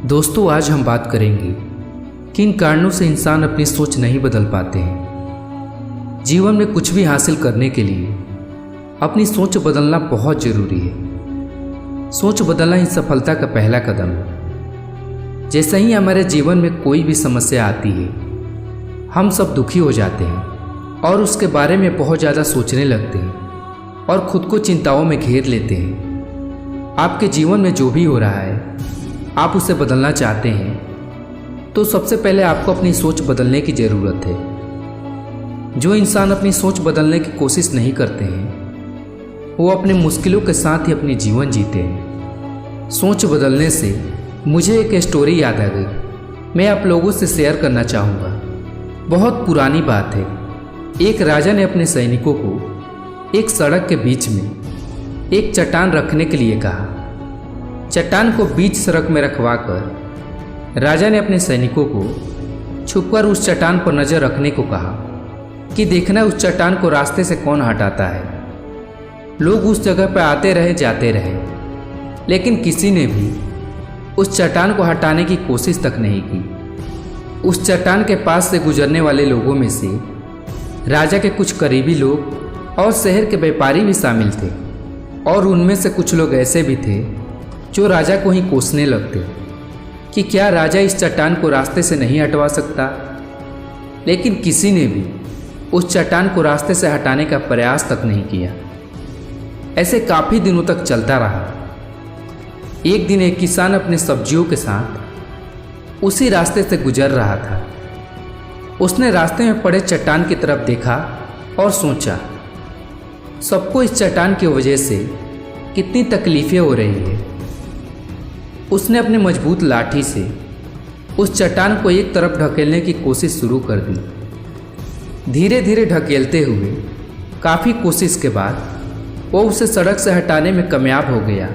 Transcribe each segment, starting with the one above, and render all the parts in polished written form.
दोस्तों, आज हम बात करेंगे कि इन कारणों से इंसान अपनी सोच नहीं बदल पाते हैं। जीवन में कुछ भी हासिल करने के लिए अपनी सोच बदलना बहुत ज़रूरी है। सोच बदलना ही सफलता का पहला कदम है। जैसे ही हमारे जीवन में कोई भी समस्या आती है, हम सब दुखी हो जाते हैं और उसके बारे में बहुत ज़्यादा सोचने लगते हैं और खुद को चिंताओं में घेर लेते हैं। आपके जीवन में जो भी हो रहा है, आप उसे बदलना चाहते हैं तो सबसे पहले आपको अपनी सोच बदलने की ज़रूरत है। जो इंसान अपनी सोच बदलने की कोशिश नहीं करते हैं, वो अपनी मुश्किलों के साथ ही अपनी जीवन जीते हैं। सोच बदलने से मुझे एक स्टोरी याद आ गई, मैं आप लोगों से शेयर करना चाहूँगा। बहुत पुरानी बात है। एक राजा ने अपने सैनिकों को एक सड़क के बीच में एक चट्टान रखने के लिए कहा। चट्टान को बीच सड़क में रखवाकर राजा ने अपने सैनिकों को छुपकर उस चट्टान पर नज़र रखने को कहा कि देखना उस चट्टान को रास्ते से कौन हटाता है। लोग उस जगह पर आते रहे जाते रहे, लेकिन किसी ने भी उस चट्टान को हटाने की कोशिश तक नहीं की। उस चट्टान के पास से गुजरने वाले लोगों में से राजा के कुछ करीबी लोग और शहर के व्यापारी भी शामिल थे, और उनमें से कुछ लोग ऐसे भी थे जो राजा को ही कोसने लगते कि क्या राजा इस चट्टान को रास्ते से नहीं हटवा सकता। लेकिन किसी ने भी उस चट्टान को रास्ते से हटाने का प्रयास तक नहीं किया। ऐसे काफ़ी दिनों तक चलता रहा। एक दिन एक किसान अपने सब्जियों के साथ उसी रास्ते से गुजर रहा था। उसने रास्ते में पड़े चट्टान की तरफ देखा और सोचा, सबको इस चट्टान की वजह से कितनी तकलीफ़ें हो रही है। उसने अपनी मजबूत लाठी से उस चट्टान को एक तरफ ढकेलने की कोशिश शुरू कर दी। धीरे धीरे ढकेलते हुए काफ़ी कोशिश के बाद वो उसे सड़क से हटाने में कामयाब हो गया।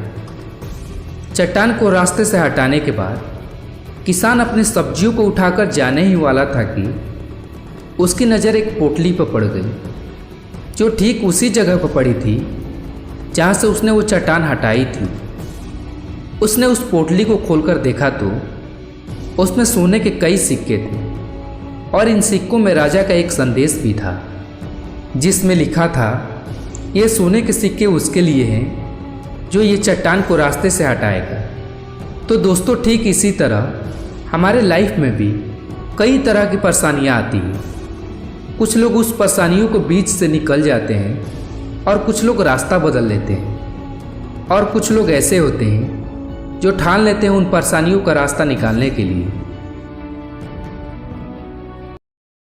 चट्टान को रास्ते से हटाने के बाद किसान अपनी सब्जियों को उठाकर जाने ही वाला था कि उसकी नज़र एक पोटली पर पड़ गई, जो ठीक उसी जगह पर पड़ी थी जहाँ से उसने वो चट्टान हटाई थी। उसने उस पोटली को खोलकर देखा तो उसमें सोने के कई सिक्के थे, और इन सिक्कों में राजा का एक संदेश भी था, जिसमें लिखा था, ये सोने के सिक्के उसके लिए हैं जो ये चट्टान को रास्ते से हटाएगा। तो दोस्तों, ठीक इसी तरह हमारे लाइफ में भी कई तरह की परेशानियाँ आती हैं। कुछ लोग उस परेशानियों को बीच से निकल जाते हैं और कुछ लोग रास्ता बदल लेते हैं, और कुछ लोग ऐसे होते हैं जो ठान लेते हैं उन परेशानियों का रास्ता निकालने के लिए।